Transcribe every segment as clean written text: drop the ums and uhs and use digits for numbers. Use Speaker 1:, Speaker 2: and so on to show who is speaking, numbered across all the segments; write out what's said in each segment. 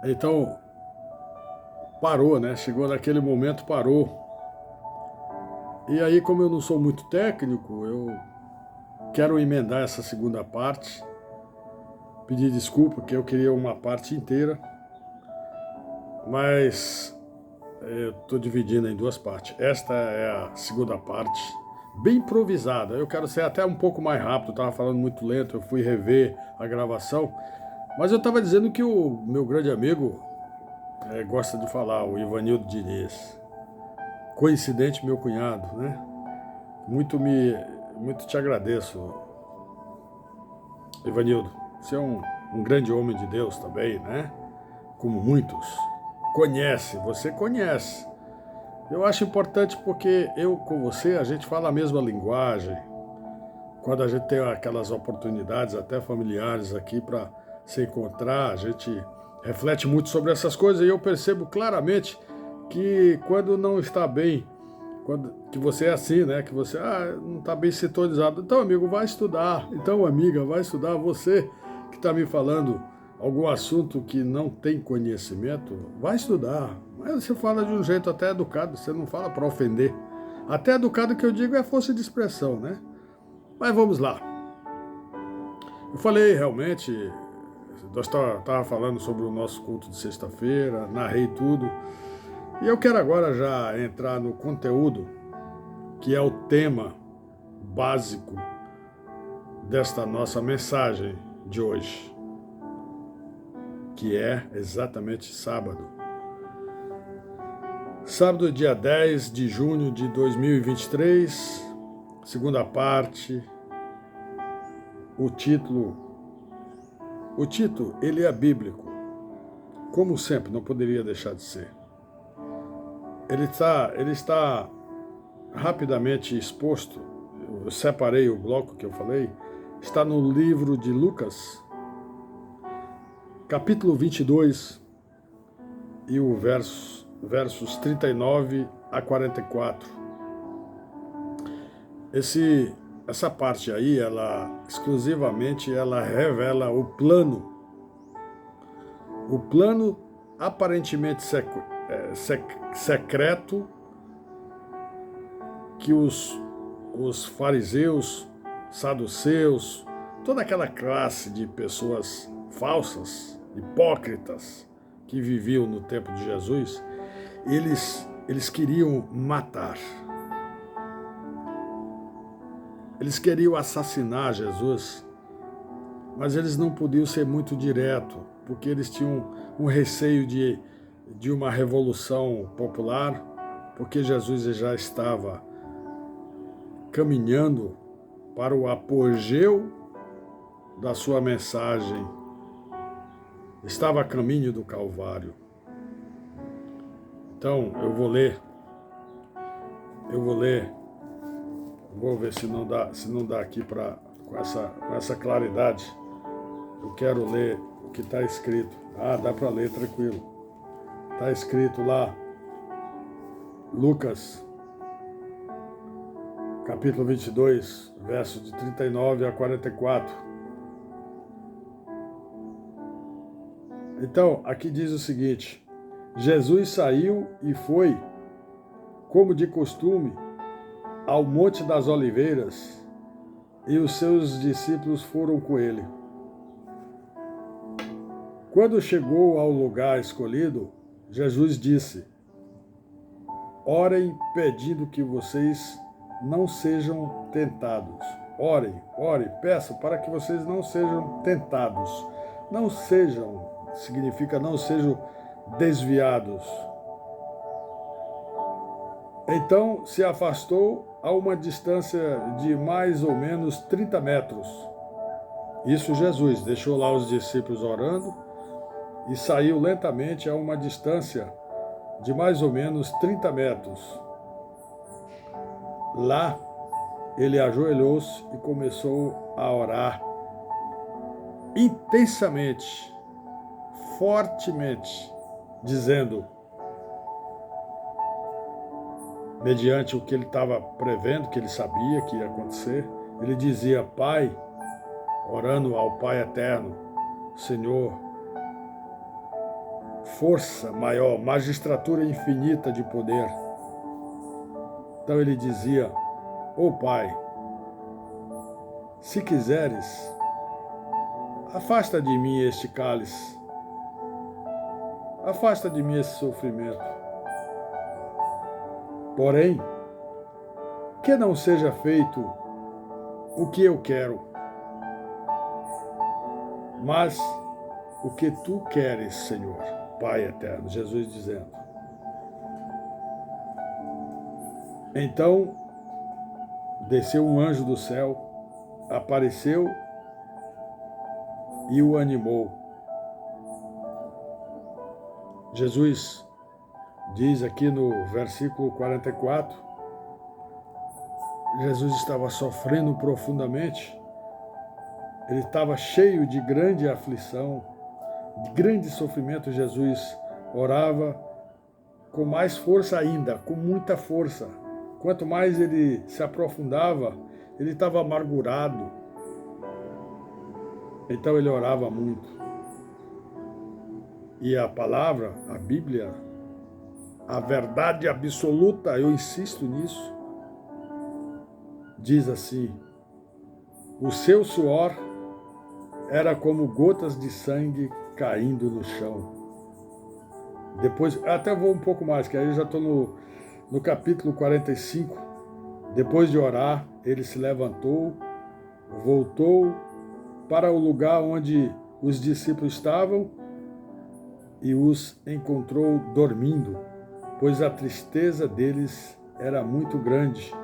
Speaker 1: Então, parou, né? Chegou naquele momento, parou. E aí, como eu não sou muito técnico, eu quero emendar essa segunda parte, pedir desculpa, que eu queria uma parte inteira, mas eu estou dividindo em duas partes. Esta é a segunda parte, bem improvisada. Eu quero ser até um pouco mais rápido, estava falando muito lento, eu fui rever a gravação, mas eu estava dizendo que o meu grande amigo gosta de falar, o Ivanildo Diniz. Coincidente, meu cunhado, né? Muito muito te agradeço, Ivanildo. Você é um grande homem de Deus também, né? Como muitos. Você conhece. Eu acho importante porque eu com você, a gente fala a mesma linguagem. Quando a gente tem aquelas oportunidades, até familiares aqui, para se encontrar, a gente reflete muito sobre essas coisas e eu percebo claramente que quando não está bem, que você é assim, né? Que você não está bem sintonizado. Então, amigo, vai estudar. Então, amiga, vai estudar. Você que está me falando algum assunto que não tem conhecimento, vai estudar. Mas você fala de um jeito até educado, você não fala para ofender. Até educado que eu digo é força de expressão, né? Mas vamos lá. Eu falei realmente, nós estava falando sobre o nosso culto de sexta-feira, narrei tudo. E eu quero agora já entrar no conteúdo, que é o tema básico desta nossa mensagem de hoje, que é exatamente sábado. Sábado, dia 10 de junho de 2023, segunda parte, o título, ele é bíblico, como sempre, não poderia deixar de ser. Ele está rapidamente exposto, eu separei o bloco que eu falei, está no livro de Lucas, capítulo 22, e o versos 39 a 44. Essa parte aí, ela revela o plano aparentemente secreto que os fariseus, saduceus, toda aquela classe de pessoas falsas, hipócritas, que viviam no tempo de Jesus, eles queriam matar. Eles queriam assassinar Jesus, mas eles não podiam ser muito direto, porque eles tinham um receio de uma revolução popular, porque Jesus já estava caminhando para o apogeu da sua mensagem, estava a caminho do Calvário. Então, eu vou ver se não dá aqui com essa claridade. Eu quero ler o que está escrito. Dá para ler tranquilo. Está escrito lá, Lucas, capítulo 22, versos de 39 a 44. Então, aqui diz o seguinte: Jesus saiu e foi, como de costume, ao Monte das Oliveiras, e os seus discípulos foram com ele. Quando chegou ao lugar escolhido, Jesus disse: orem pedindo que vocês não sejam tentados. Orem, peçam para que vocês não sejam tentados. Não sejam, significa não sejam desviados. Então se afastou a uma distância de mais ou menos 30 metros. Isso Jesus deixou lá os discípulos orando e saiu lentamente a uma distância de mais ou menos 30 metros. Lá ele ajoelhou-se e começou a orar intensamente, fortemente, dizendo, mediante o que ele estava prevendo, que ele sabia que ia acontecer, ele dizia: Pai, orando ao Pai eterno, Senhor, força maior, magistratura infinita de poder. Então ele dizia: ó Pai, se quiseres, afasta de mim este cálice, afasta de mim esse sofrimento. Porém, que não seja feito o que eu quero, mas o que tu queres, Senhor, Pai eterno. Jesus dizendo. Então, desceu um anjo do céu, apareceu e o animou. Jesus diz aqui no versículo 44, Jesus estava sofrendo profundamente, ele estava cheio de grande aflição, de grande sofrimento. Jesus orava com mais força ainda, com muita força. Quanto mais ele se aprofundava, ele estava amargurado. Então ele orava muito. E a palavra, a Bíblia, a verdade absoluta, eu insisto nisso, diz assim: o seu suor era como gotas de sangue caindo no chão. Depois, até vou um pouco mais, que aí eu já estou no capítulo 45. Depois de orar, ele se levantou, voltou para o lugar onde os discípulos estavam e os encontrou dormindo, pois a tristeza deles era muito grande.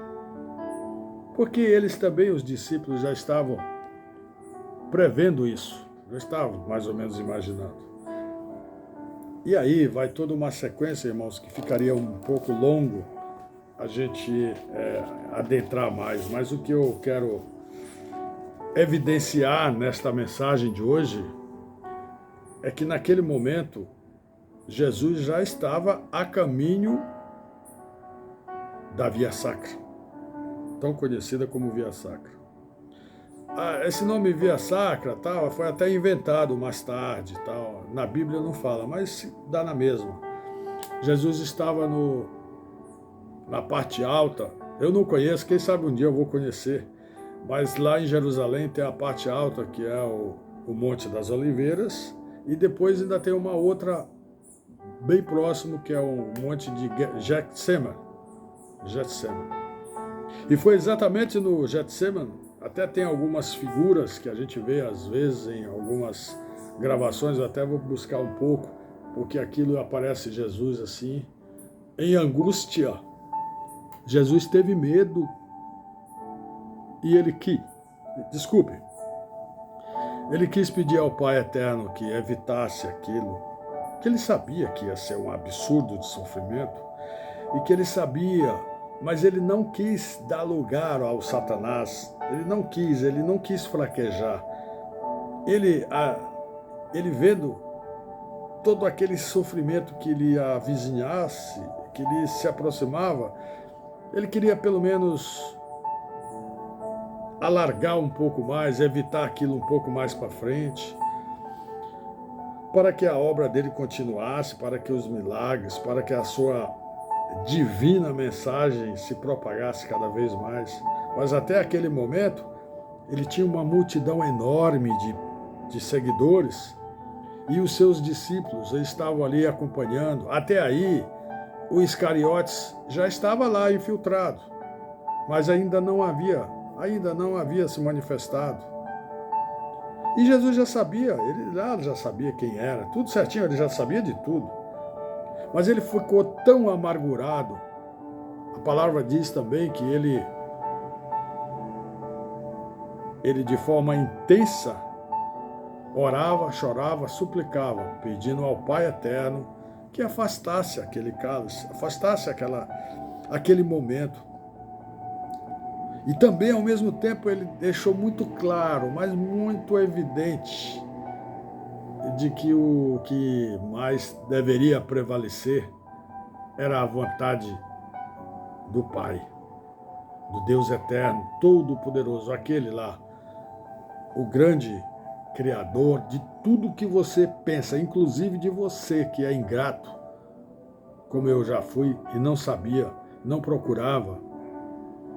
Speaker 1: Porque eles também, os discípulos, já estavam prevendo isso, já estavam mais ou menos imaginando. E aí vai toda uma sequência, irmãos, que ficaria um pouco longo a gente adentrar mais, mas o que eu quero evidenciar nesta mensagem de hoje é que naquele momento Jesus já estava a caminho da Via Sacra, tão conhecida como Via Sacra. Esse nome Via Sacra foi até inventado mais tarde, na Bíblia não fala, mas dá na mesma. Jesus estava na parte alta, eu não conheço, quem sabe um dia eu vou conhecer, mas lá em Jerusalém tem a parte alta, que é o Monte das Oliveiras, e depois ainda tem uma outra bem próximo, que é o Monte de Getsemane. E foi exatamente no Getsemane, até tem algumas figuras que a gente vê às vezes em algumas gravações, eu até vou buscar um pouco, porque aquilo aparece Jesus assim, em angústia. Jesus teve medo e ele quis pedir ao Pai Eterno que evitasse aquilo, que ele sabia que ia ser um absurdo de sofrimento, e que ele sabia, mas ele não quis dar lugar ao Satanás, ele não quis fraquejar. Ele vendo todo aquele sofrimento que lhe avizinhasse, que lhe se aproximava, ele queria pelo menos alargar um pouco mais, evitar aquilo um pouco mais para frente, para que a obra dele continuasse, para que os milagres, para que a sua divina mensagem se propagasse cada vez mais. Mas até aquele momento, ele tinha uma multidão enorme de seguidores e os seus discípulos estavam ali acompanhando. Até aí, o Iscariotes já estava lá infiltrado, mas ainda não havia se manifestado. E Jesus já sabia, ele já sabia quem era, tudo certinho, ele já sabia de tudo. Mas ele ficou tão amargurado, a palavra diz também que ele de forma intensa orava, chorava, suplicava, pedindo ao Pai Eterno que afastasse aquele cálice, afastasse aquele momento. E também, ao mesmo tempo, ele deixou muito claro, mas muito evidente, de que o que mais deveria prevalecer era a vontade do Pai, do Deus Eterno, Todo-Poderoso, aquele lá, o grande criador de tudo que você pensa, inclusive de você que é ingrato, como eu já fui e não sabia, não procurava.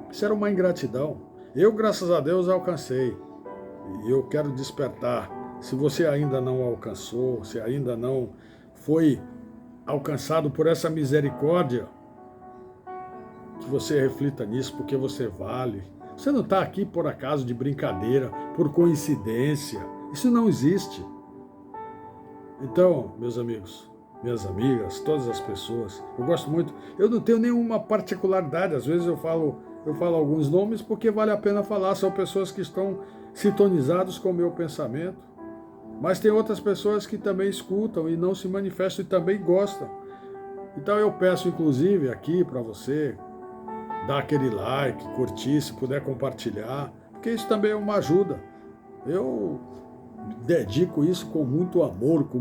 Speaker 1: Isso era uma ingratidão. Eu, graças a Deus, alcancei. E eu quero despertar. Se você ainda não alcançou, se ainda não foi alcançado por essa misericórdia, que você reflita nisso, porque você vale. Você não está aqui por acaso de brincadeira, por coincidência. Isso não existe. Então, meus amigos, minhas amigas, todas as pessoas, eu gosto muito. Eu não tenho nenhuma particularidade. Às vezes eu falo alguns nomes porque vale a pena falar. São pessoas que estão sintonizadas com o meu pensamento. Mas tem outras pessoas que também escutam e não se manifestam e também gostam. Então eu peço, inclusive, aqui para você dar aquele like, curtir, se puder compartilhar, porque isso também é uma ajuda. Eu dedico isso com muito amor, com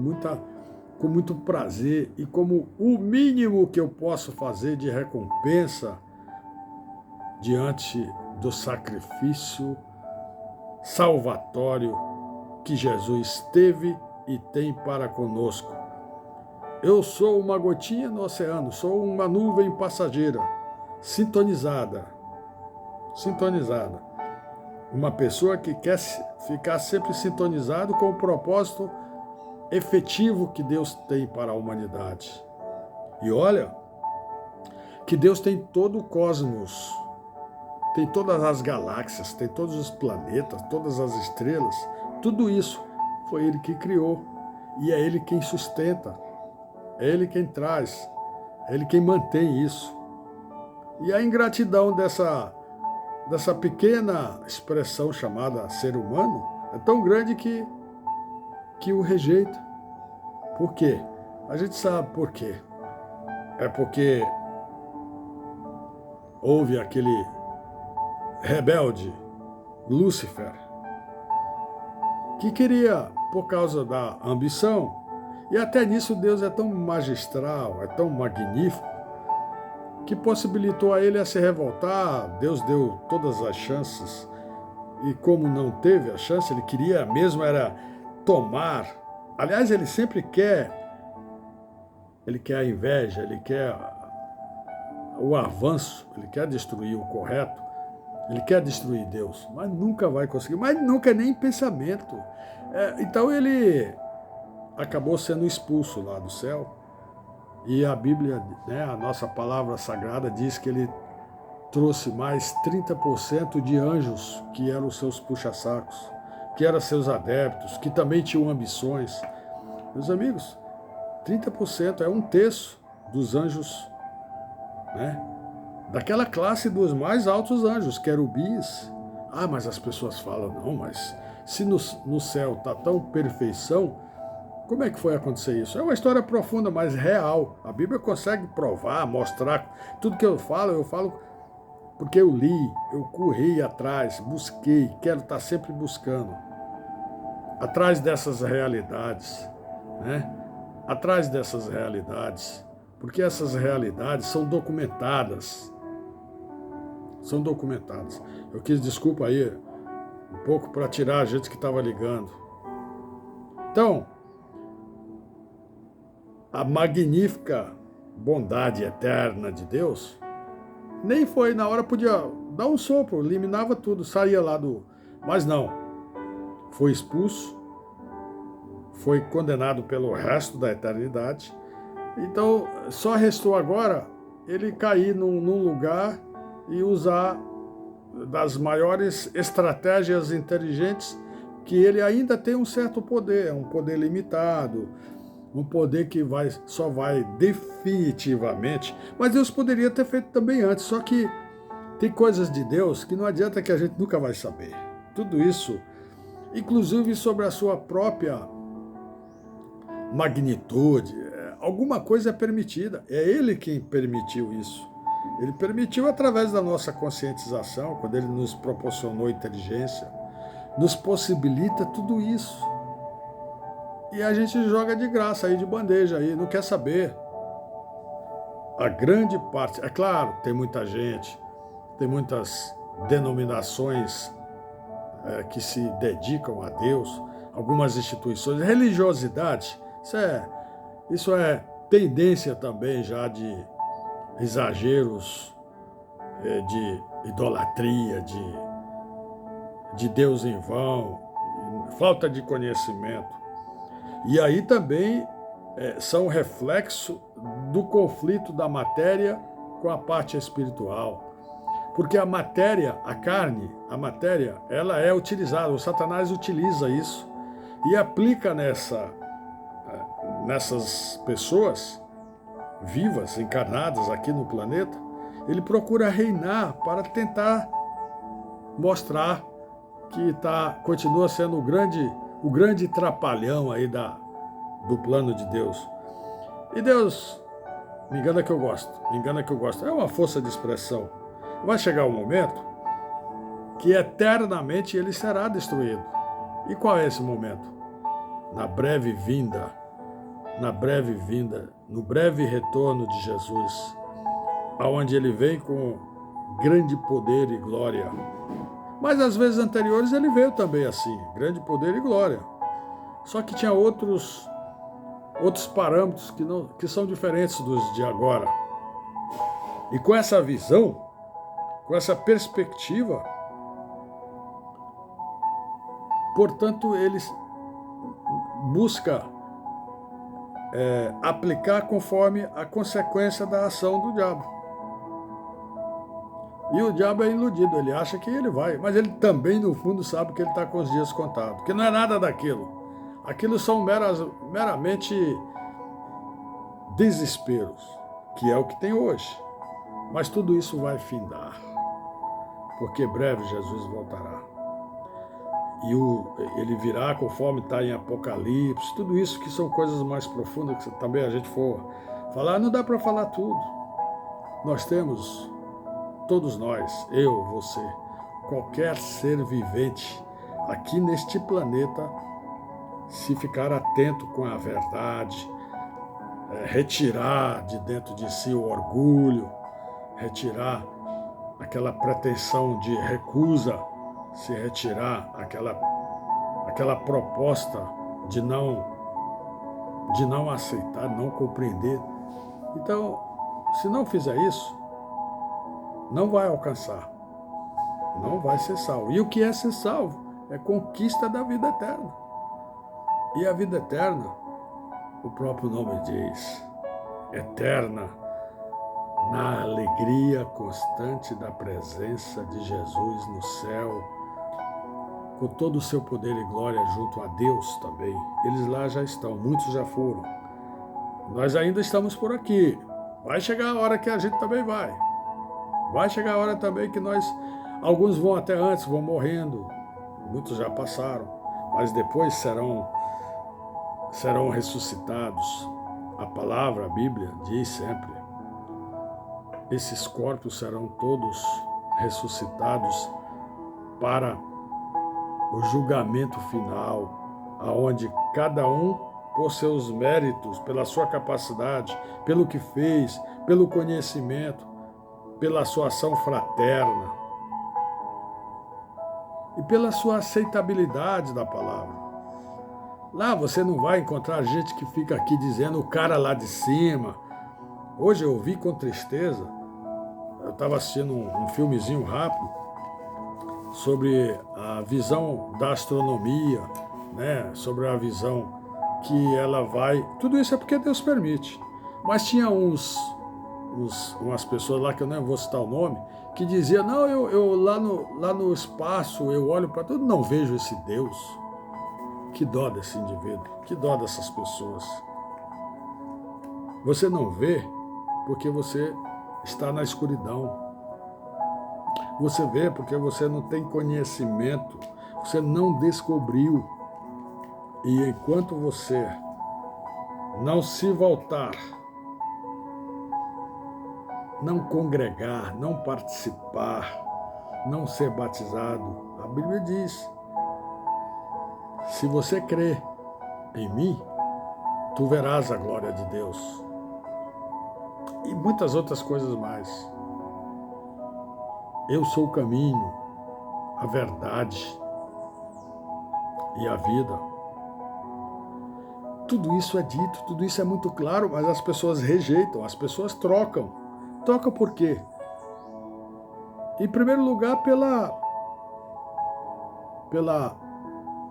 Speaker 1: muito prazer e como o mínimo que eu posso fazer de recompensa diante do sacrifício salvatório que Jesus teve e tem para conosco. Eu sou uma gotinha no oceano, sou uma nuvem passageira, sintonizada. Uma pessoa que quer ficar sempre sintonizado com o propósito efetivo que Deus tem para a humanidade. E olha, que Deus tem todo o cosmos, tem todas as galáxias, tem todos os planetas, todas as estrelas, tudo isso foi Ele que criou. E é Ele quem sustenta, é Ele quem traz, é Ele quem mantém isso. E a ingratidão dessa pequena expressão chamada ser humano é tão grande que o rejeita. Por quê? A gente sabe por quê. É porque houve aquele rebelde, Lúcifer, que queria, por causa da ambição, e até nisso Deus é tão magistral, é tão magnífico, que possibilitou a ele a se revoltar. Deus deu todas as chances, e como não teve a chance, ele queria mesmo era tomar. Aliás, ele sempre quer a inveja, ele quer o avanço, ele quer destruir o correto, ele quer destruir Deus, mas nunca vai conseguir, mas nunca nem em pensamento. Então ele acabou sendo expulso lá do céu. E a Bíblia, né, a nossa palavra sagrada, diz que ele trouxe mais 30% de anjos que eram os seus puxa-sacos, que eram seus adeptos, que também tinham ambições. Meus amigos, 30% é um terço dos anjos, né, daquela classe dos mais altos anjos, querubins. Ah, mas as pessoas falam, não, mas se no céu está tão perfeição, como é que foi acontecer isso? É uma história profunda, mas real. A Bíblia consegue provar, mostrar. Tudo que eu falo porque eu li, eu corri atrás, busquei, quero estar sempre buscando. Atrás dessas realidades, né? Atrás dessas realidades. Porque essas realidades são documentadas. São documentadas. Eu quis desculpa aí um pouco para tirar a gente que estava ligando. Então, a magnífica bondade eterna de Deus, nem foi na hora, podia dar um sopro, eliminava tudo, saía lá do... Mas não, foi expulso, foi condenado pelo resto da eternidade. Então, só restou agora ele cair num lugar e usar das maiores estratégias inteligentes, que ele ainda tem um certo poder, um poder limitado, um poder que só vai definitivamente, mas Deus poderia ter feito também antes, só que tem coisas de Deus que não adianta, que a gente nunca vai saber. Tudo isso, inclusive sobre a sua própria magnitude, alguma coisa é permitida, é Ele quem permitiu isso. Ele permitiu através da nossa conscientização, quando Ele nos proporcionou inteligência, nos possibilita tudo isso. E a gente joga de graça aí, de bandeja aí, não quer saber. A grande parte, é claro, tem muita gente, tem muitas denominações que se dedicam a Deus, algumas instituições. Religiosidade, isso é tendência também já de exageros, de idolatria, de Deus em vão, falta de conhecimento. E aí também são reflexo do conflito da matéria com a parte espiritual. Porque a matéria, a carne, a matéria, ela é utilizada, o Satanás utiliza isso e aplica nessas pessoas vivas, encarnadas aqui no planeta. Ele procura reinar para tentar mostrar que continua sendo o grande trapalhão aí do plano de Deus. E Deus, me engana que eu gosto, é uma força de expressão. Vai chegar um momento que eternamente ele será destruído. E qual é esse momento? Na breve vinda, no breve retorno de Jesus, aonde ele vem com grande poder e glória. Mas às vezes anteriores ele veio também assim, grande poder e glória. Só que tinha outros parâmetros que são diferentes dos de agora. E com essa visão, com essa perspectiva, portanto, ele busca aplicar conforme a consequência da ação do diabo. E o diabo é iludido, ele acha que ele vai, mas ele também, no fundo, sabe que ele está com os dias contados, que não é nada daquilo. Aquilo são meramente desesperos, que é o que tem hoje. Mas tudo isso vai findar, porque breve Jesus voltará. E ele virá conforme está em Apocalipse, tudo isso que são coisas mais profundas, que também a gente for falar, não dá para falar tudo. Nós temos, todos nós, eu, você, qualquer ser vivente aqui neste planeta, se ficar atento com a verdade, retirar de dentro de si o orgulho, retirar aquela pretensão de recusa, se retirar aquela proposta de não aceitar, não compreender. Então, se não fizer isso, não vai alcançar, não vai ser salvo. E o que é ser salvo? É conquista da vida eterna. E a vida eterna, o próprio nome diz, eterna, na alegria constante da presença de Jesus no céu, com todo o seu poder e glória junto a Deus também. Eles lá já estão, muitos já foram. Nós ainda estamos por aqui. Vai chegar a hora que a gente também vai. Vai chegar a hora também que alguns vão até antes, vão morrendo, muitos já passaram, mas depois serão ressuscitados. A palavra, a Bíblia, diz sempre, esses corpos serão todos ressuscitados para o julgamento final, aonde cada um, por seus méritos, pela sua capacidade, pelo que fez, pelo conhecimento, pela sua ação fraterna e pela sua aceitabilidade da palavra. Lá você não vai encontrar gente que fica aqui dizendo o cara lá de cima. Hoje eu vi com tristeza, eu estava assistindo um filmezinho rápido sobre a visão da astronomia, né? Sobre a visão que ela vai... Tudo isso é porque Deus permite. Mas tinha umas pessoas lá, que eu não vou citar o nome, que diziam, não, eu lá no espaço, eu olho para tudo, não vejo esse Deus. Que dó desse indivíduo, que dó dessas pessoas. Você não vê porque você está na escuridão. Você vê porque você não tem conhecimento, você não descobriu. E enquanto você não se voltar, não congregar, não participar, não ser batizado, a Bíblia diz, se você crê em mim, tu verás a glória de Deus. E muitas outras coisas mais. Eu sou o caminho, a verdade e a vida. tudo isso é dito, tudo isso é muito claro, mas as pessoas rejeitam, as pessoas trocam. Trocam por quê? Em primeiro lugar, pela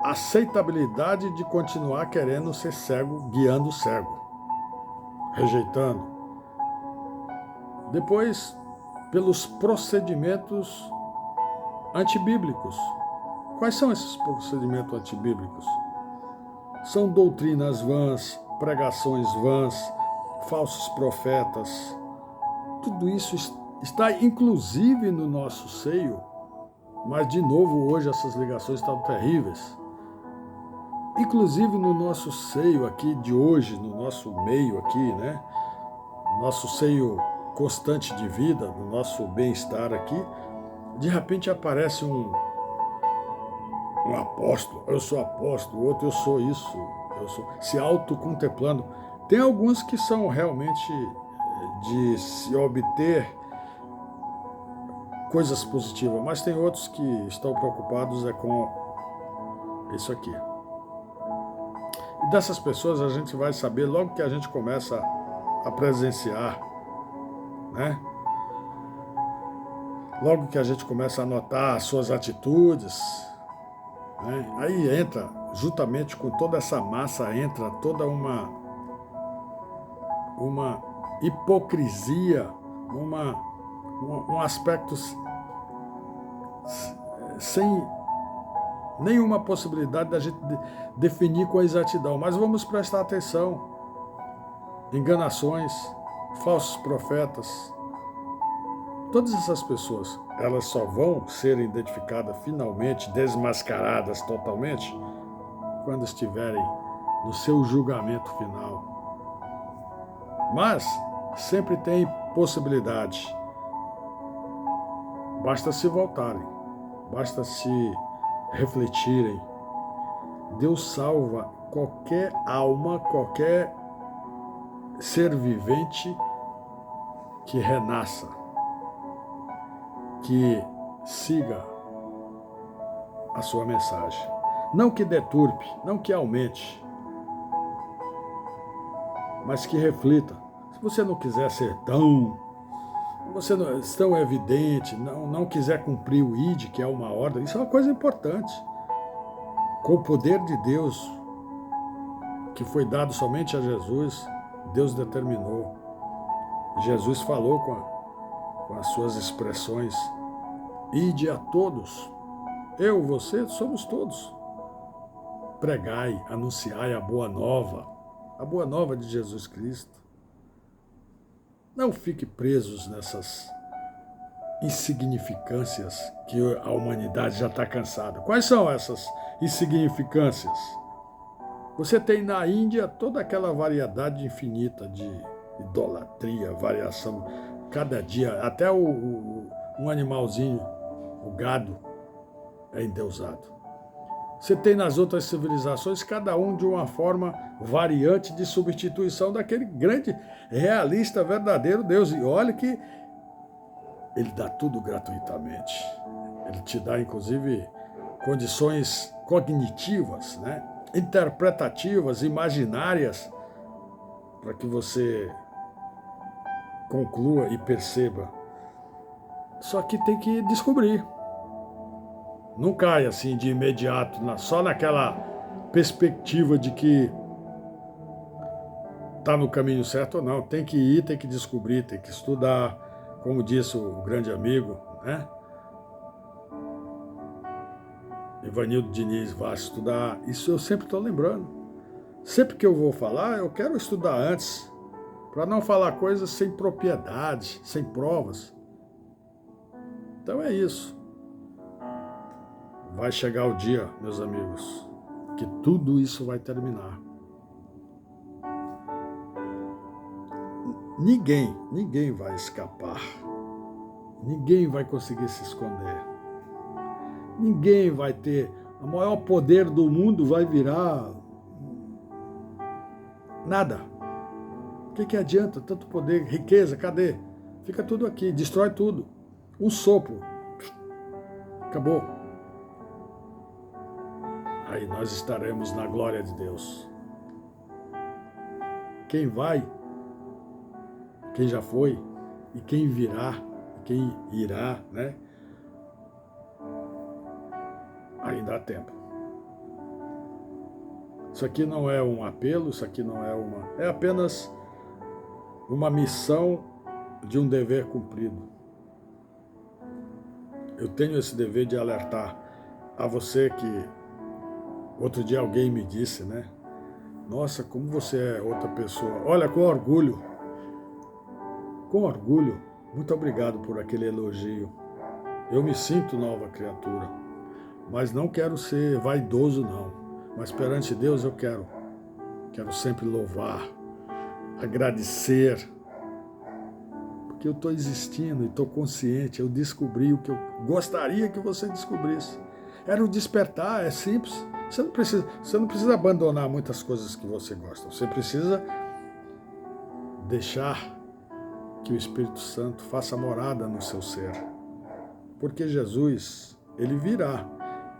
Speaker 1: aceitabilidade de continuar querendo ser cego, guiando o cego, rejeitando. Depois, pelos procedimentos antibíblicos. Quais são esses procedimentos antibíblicos? São doutrinas vãs, pregações vãs, falsos profetas. Tudo isso está inclusive no nosso seio, mas de novo hoje essas ligações estão terríveis. Inclusive no nosso seio aqui de hoje, no nosso meio aqui, né? Nosso seio constante de vida, no nosso bem-estar aqui, de repente aparece um apóstolo, eu sou apóstolo, outro eu sou isso, se autocontemplando. Tem alguns que são realmente de se obter coisas positivas, mas tem outros que estão preocupados com isso aqui. E dessas pessoas a gente vai saber logo que a gente começa a presenciar, né? Logo que a gente começa a notar as suas atitudes, né? Aí entra, juntamente com toda essa massa, entra toda uma hipocrisia, um aspecto sem nenhuma possibilidade da gente definir com exatidão. Mas vamos prestar atenção. Enganações, falsos profetas, todas essas pessoas, elas só vão ser identificadas finalmente, desmascaradas totalmente, quando estiverem no seu julgamento final. Mas sempre tem possibilidade. Basta se voltarem, basta se refletirem. Deus salva qualquer alma, qualquer ser vivente que renasça, que siga a sua mensagem. Não que deturpe, não que aumente, mas que reflita. Se você não quiser ser tão evidente, não quiser cumprir o ID, que é uma ordem, isso é uma coisa importante. Com o poder de Deus, que foi dado somente a Jesus, Deus determinou. Jesus falou com as suas expressões: ide a todos, eu, você, somos todos. Pregai, anunciai a boa nova de Jesus Cristo. Não fique presos nessas insignificâncias que a humanidade já está cansada. Quais são essas insignificâncias? Você tem na Índia toda aquela variedade infinita de idolatria, variação, cada dia, até um animalzinho, o gado, é endeusado. Você tem nas outras civilizações, cada um de uma forma variante de substituição daquele grande, realista, verdadeiro Deus. E olha que ele dá tudo gratuitamente. Ele te dá, inclusive, condições cognitivas, né? Interpretativas, imaginárias, para que você conclua e perceba. Só que tem que descobrir. Não cai assim de imediato, só naquela perspectiva de que está no caminho certo ou não. Tem que ir, tem que descobrir, tem que estudar, como disse o grande amigo, né? Ivanildo Diniz, vai estudar. Isso eu sempre estou lembrando. Sempre que eu vou falar, eu quero estudar antes, para não falar coisas sem propriedade, sem provas. Então é isso. Vai chegar o dia, meus amigos, que tudo isso vai terminar. Ninguém vai escapar. Ninguém vai conseguir se esconder. Ninguém vai ter. O maior poder do mundo vai virar nada. O que adianta tanto poder, riqueza, cadê? Fica tudo aqui, destrói tudo. Um sopro. Acabou. Aí nós estaremos na glória de Deus. quem vai, quem já foi e quem virá, quem irá, né? Ainda há tempo. Isso aqui não é um apelo, isso aqui não é é apenas uma missão de um dever cumprido. Eu tenho esse dever de alertar a você que outro dia alguém me disse, né? Nossa, como você é outra pessoa. Olha, com orgulho. Com orgulho. Muito obrigado por aquele elogio. Eu me sinto nova criatura. Mas não quero ser vaidoso, não. Mas perante Deus eu quero sempre louvar, agradecer, porque eu estou existindo e estou consciente, eu descobri o que eu gostaria que você descobrisse. Era o despertar, é simples. Você não precisa abandonar muitas coisas que você gosta, você precisa deixar que o Espírito Santo faça morada no seu ser. Porque Jesus, ele virá.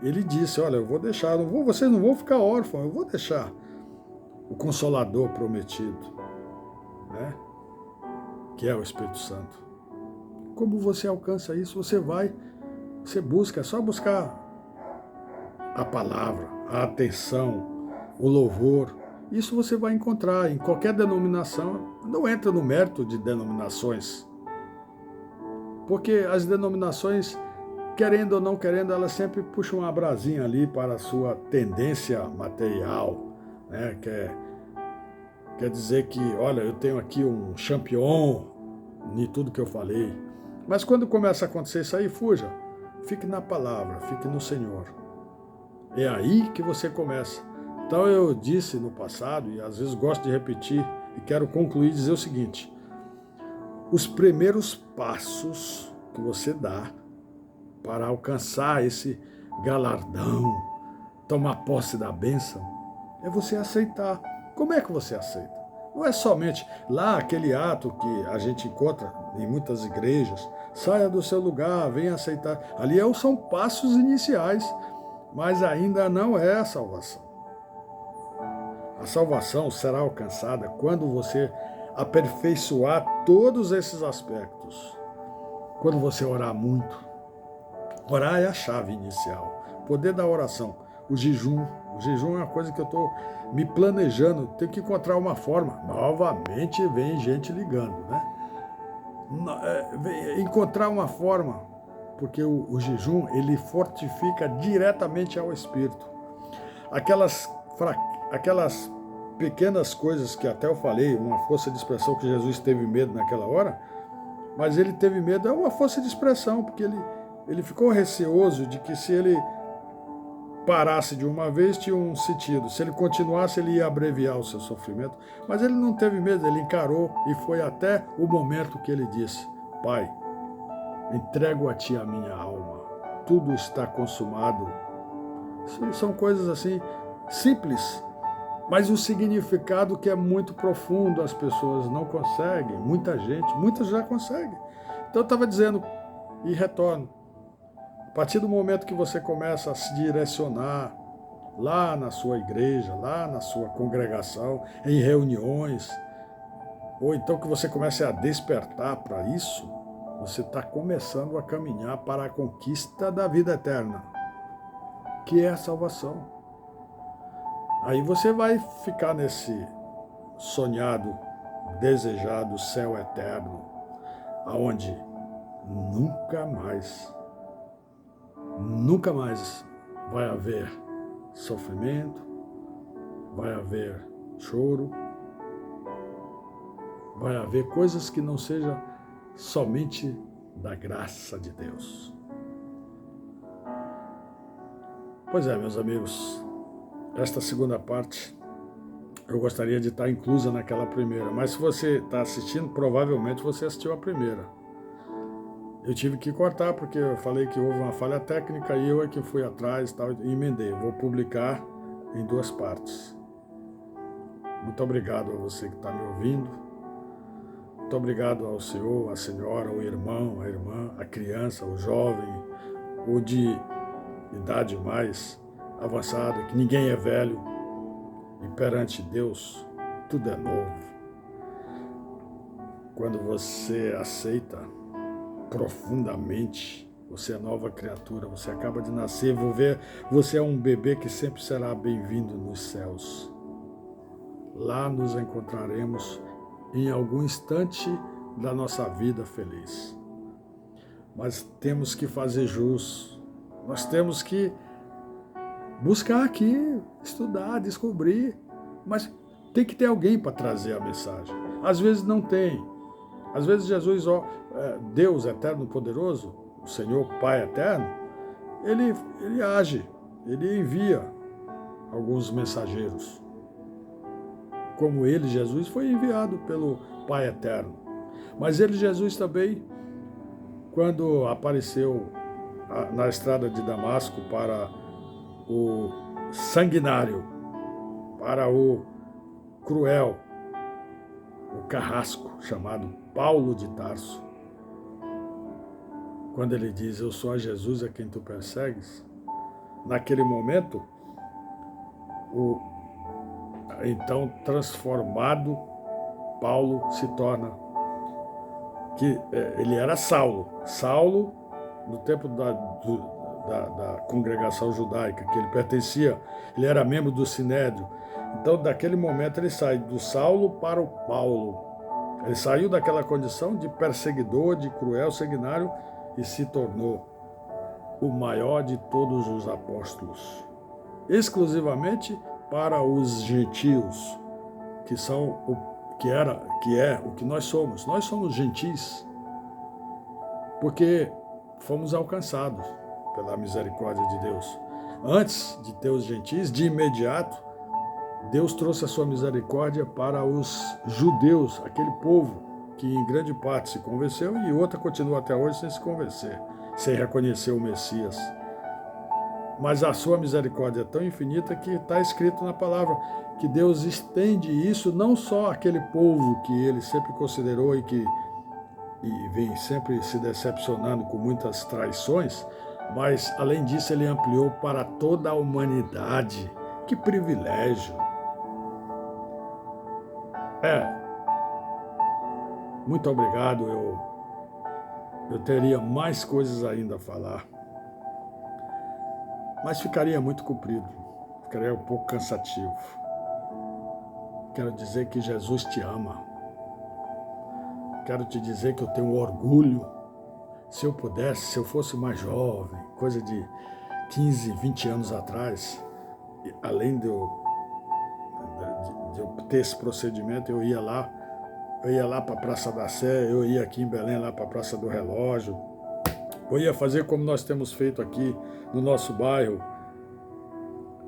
Speaker 1: Ele disse, olha, eu vou deixar, vocês não vão ficar órfãos, eu vou deixar o Consolador prometido, né? Que é o Espírito Santo. Como você alcança isso? Você busca, é só buscar a palavra, a atenção, o louvor. Isso você vai encontrar em qualquer denominação. Não entra no mérito de denominações, porque as denominações, querendo ou não querendo, elas sempre puxam uma brasinha ali para a sua tendência material, né? Quer dizer que, olha, eu tenho aqui um champion em tudo que eu falei. Mas quando começa a acontecer isso aí, fuja. Fique na palavra, fique no Senhor. É aí que você começa. Então eu disse no passado, e às vezes gosto de repetir, e quero concluir e dizer o seguinte: os primeiros passos que você dá para alcançar esse galardão, tomar posse da bênção, é você aceitar. Como é que você aceita? Não é somente lá aquele ato que a gente encontra em muitas igrejas, saia do seu lugar, venha aceitar. Ali são passos iniciais, mas ainda não é a salvação. A salvação será alcançada quando você aperfeiçoar todos esses aspectos. Quando você orar muito. Orar é a chave inicial. O poder da oração. O jejum. O jejum é uma coisa que eu estou me planejando. Tenho que encontrar uma forma. Novamente vem gente ligando, né? Encontrar uma forma. Porque o jejum, ele fortifica diretamente ao espírito. Aquelas pequenas coisas que até eu falei, uma força de expressão que Jesus teve medo naquela hora, mas ele teve medo, é uma força de expressão, porque ele ficou receoso de que se ele parasse de uma vez, tinha um sentido. Se ele continuasse, ele ia abreviar o seu sofrimento. Mas ele não teve medo, ele encarou e foi até o momento que ele disse: Pai, entrego a ti a minha alma, tudo está consumado. São coisas assim simples, mas o significado que é muito profundo, as pessoas não conseguem, muitas já conseguem. Então eu estava dizendo, e retorno, a partir do momento que você começa a se direcionar lá na sua igreja, lá na sua congregação, em reuniões, ou então que você comece a despertar para isso, você está começando a caminhar para a conquista da vida eterna, que é a salvação. Aí você vai ficar nesse sonhado, desejado céu eterno, aonde nunca mais vai haver sofrimento, vai haver choro, vai haver coisas que não sejam somente da graça de Deus. Pois é, meus amigos, esta segunda parte eu gostaria de estar inclusa naquela primeira, mas se você está assistindo, provavelmente você assistiu a primeira. Eu tive que cortar porque eu falei que houve uma falha técnica e eu é que fui atrás e emendei. Vou publicar em 2 partes. Muito obrigado a você que está me ouvindo. Muito obrigado ao senhor, à senhora, ao irmão, à irmã, à criança, ao jovem, ou de idade mais avançada, que ninguém é velho. E perante Deus, tudo é novo. quando você aceita profundamente, você é nova criatura, você acaba de nascer, você é um bebê que sempre será bem-vindo nos céus. Lá nos encontraremos em algum instante da nossa vida feliz. Mas temos que fazer jus, nós temos que buscar aqui, estudar, descobrir, mas tem que ter alguém para trazer a mensagem. Às vezes não tem. Às vezes Jesus, Deus eterno poderoso, o Senhor Pai eterno, ele age, ele envia alguns mensageiros. Como ele, Jesus, foi enviado pelo Pai eterno. Mas ele, Jesus, também, quando apareceu na estrada de Damasco para o sanguinário, para o cruel, o carrasco, chamado Paulo de Tarso, quando ele diz, eu sou a Jesus a quem tu persegues, naquele momento, o então transformado Paulo se torna, ele era Saulo. Saulo, no tempo da congregação judaica que ele pertencia, ele era membro do Sinédrio. Então, daquele momento, ele sai do Saulo para o Paulo. Ele saiu daquela condição de perseguidor, de cruel sanguinário, e se tornou o maior de todos os apóstolos, exclusivamente para os gentios, que são que é o que nós somos. Nós somos gentis, porque fomos alcançados pela misericórdia de Deus. Antes de ter os gentis, de imediato, Deus trouxe a sua misericórdia para os judeus, aquele povo que em grande parte se convenceu e outra continua até hoje sem se convencer, sem reconhecer o Messias. Mas a sua misericórdia é tão infinita que está escrito na palavra que Deus estende isso não só àquele povo que ele sempre considerou e vem sempre se decepcionando com muitas traições, mas além disso ele ampliou para toda a humanidade. Que privilégio! Muito obrigado, eu teria mais coisas ainda a falar, mas ficaria muito comprido, ficaria um pouco cansativo. Quero dizer que Jesus te ama. Quero te dizer que eu tenho orgulho. Se eu pudesse, se eu fosse mais jovem, coisa de 15, 20 anos atrás, além de eu ter esse procedimento, eu ia lá para a Praça da Sé, eu ia aqui em Belém lá para a Praça do Relógio, eu ia fazer como nós temos feito aqui no nosso bairro,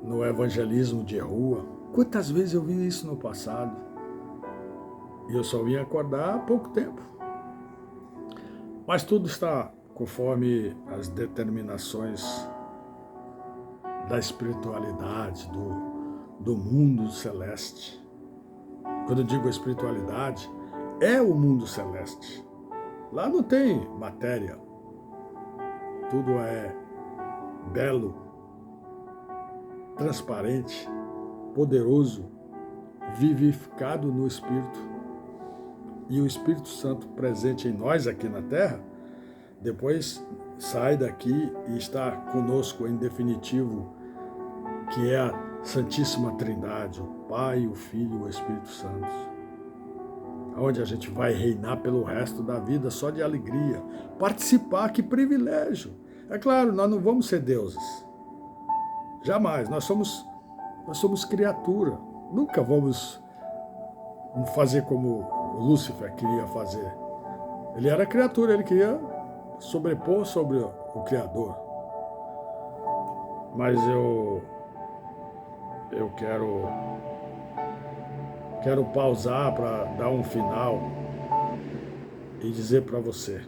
Speaker 1: no evangelismo de rua. Quantas vezes eu vi isso no passado? E eu só vim acordar há pouco tempo. Mas tudo está conforme as determinações da espiritualidade, do mundo celeste. Quando eu digo espiritualidade, é o mundo celeste. Lá não tem matéria. Tudo é belo, transparente, poderoso, vivificado no Espírito. E o Espírito Santo presente em nós aqui na Terra, depois sai daqui e está conosco em definitivo, que é a Santíssima Trindade, o Pai, o Filho e o Espírito Santo, onde a gente vai reinar pelo resto da vida só de alegria. Participar, que privilégio! É claro, nós não vamos ser deuses. Jamais. Nós somos criatura. Nunca vamos fazer como Lúcifer queria fazer. Ele era criatura, ele queria sobrepor sobre o Criador. Mas eu quero pausar para dar um final e dizer para você,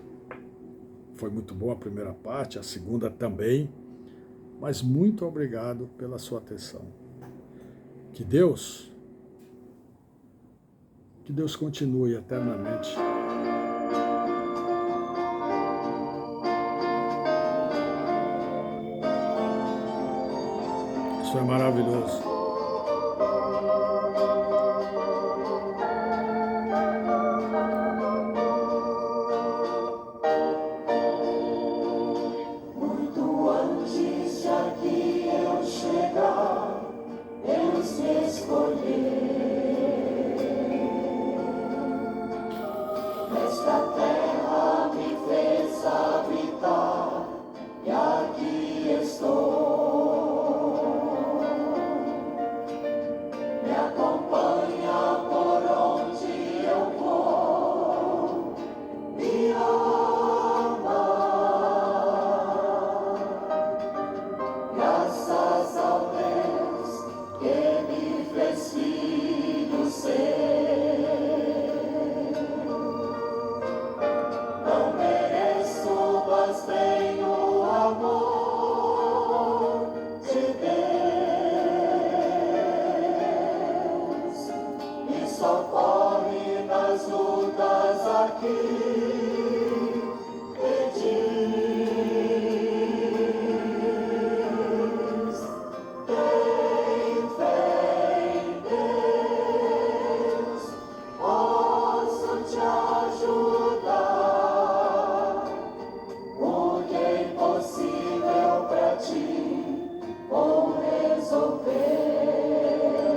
Speaker 1: foi muito boa a primeira parte, a segunda também, mas muito obrigado pela sua atenção. Que Deus continue eternamente isso é maravilhoso.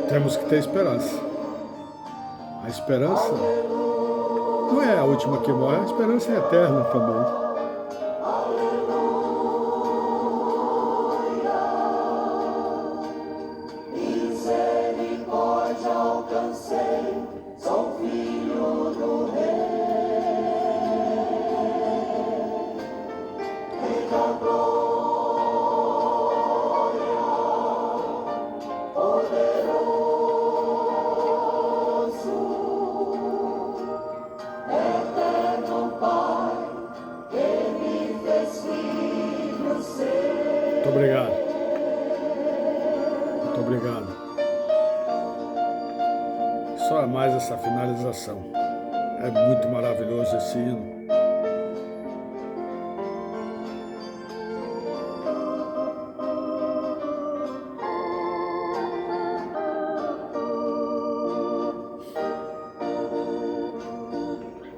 Speaker 1: Temos que ter esperança. A esperança não é a última que morre, a esperança é eterna também. Muito obrigado. Muito obrigado. Só mais essa finalização. É muito maravilhoso esse hino.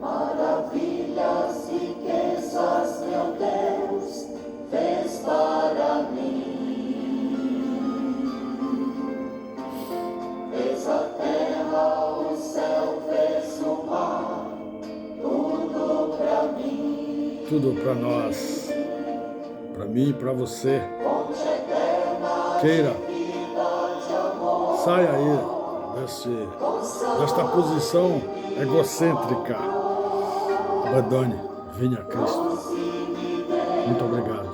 Speaker 2: Maravilhas, riquezas, meu Deus, fez para mim. Fez a terra, o céu, fez o mar, tudo para mim.
Speaker 1: Tudo para nós, para mim e para você. Queira, saia aí desta posição egocêntrica. Abandone, venha a Cristo. Muito obrigado.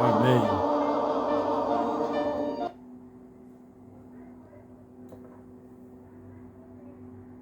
Speaker 1: Amém.